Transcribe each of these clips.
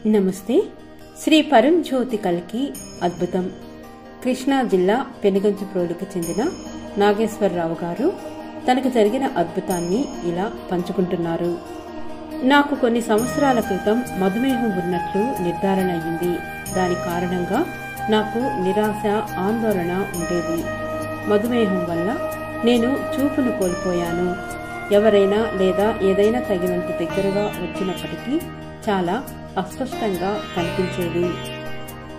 నమస్తే. శ్రీ పరంజ్యోతి కల్కి అద్భుతం. కృష్ణా జిల్లా పెనుగంచిప్రోలుకు చెందిన నాగేశ్వరరావు గారు తనకు జరిగిన అద్భుతాన్ని ఇలా పంచుకుంటున్నారు. నాకు కొన్ని సంవత్సరాల క్రితం మధుమేహం ఉన్నట్లు నిర్ధారణ అయ్యింది. దాని కారణంగా నాకు నిరాశ, ఆందోళన ఉండేది. మధుమేహం వల్ల నేను చూపును కోల్పోయాను. ఎవరైనా లేదా ఏదైనా తగినంత దగ్గరగా వచ్చినప్పటికీ చాలా అస్పష్టంగా కనిపించేది.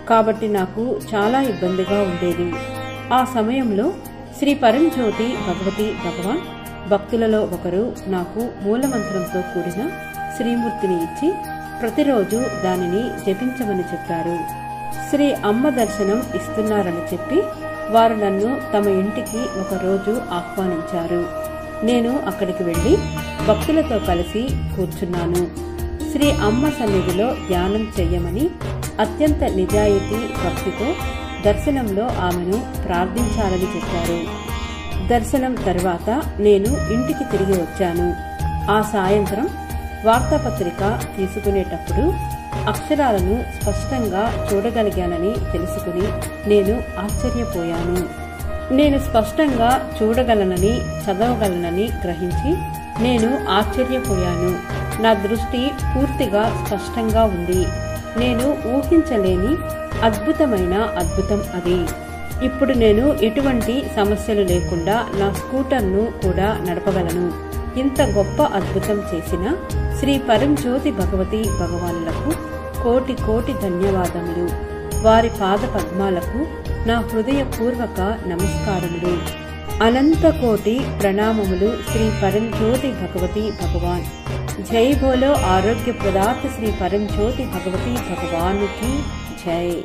కాబట్టి నాకు చాలా ఇబ్బందిగా ఉండేది. ఆ సమయంలో శ్రీ పరంజ్యోతి భగవతి భగవాన్ భక్తులలో ఒకరు నాకు మూలమంత్రంతో కూడిన శ్రీమూర్తిని ఇచ్చి ప్రతిరోజు దానిని జపించమని చెప్పారు. శ్రీ అమ్మ దర్శనం ఇస్తున్నారని చెప్పి వారు నన్ను తమ ఇంటికి ఒకరోజు ఆహ్వానించారు. నేను అక్కడికి వెళ్లి భక్తులతో కలిసి కూర్చున్నాను. శ్రీ అమ్మ సన్నిధిలో ధ్యానం చెయ్యమని అత్యంత నిజాయితీ భక్తితో దర్శనంలో ఆమెను ప్రార్థించాలని చెప్పారు. దర్శనం తర్వాత నేను ఇంటికి తిరిగి వచ్చాను. ఆ సాయంత్రం వార్తాపత్రిక తీసుకునేటప్పుడు అక్షరాలను స్పష్టంగా చూడగలిగానని తెలుసుకుని నేను ఆశ్చర్యపోయాను. నేను స్పష్టంగా చూడగలనని, చదవగలనని గ్రహించి నేను ఆశ్చర్యపోయాను. నా దృష్టి పూర్తిగా స్పష్టంగా ఉంది. నేను ఊహించలేని అద్భుతమైన అద్భుతం అది. ఇప్పుడు నేను ఎటువంటి సమస్యలు లేకుండా నా స్కూటర్ను కూడా నడపగలను. ఇంత గొప్ప అద్భుతం చేసిన శ్రీ పరంజ్యోతి భగవతి భగవానులకు కోటి కోటి ధన్యవాదములు. వారి పాద పద్మాలకు నా హృదయపూర్వక నమస్కారములు. అనంత కోటి ప్రణామములు శ్రీ పరంజ్యోతి భగవతి భగవాన్. జై బోలో ఆరోగ్య ప్రదాత శ్రీ పరంజ్యోతి భగవతి భగవాన్ की जय।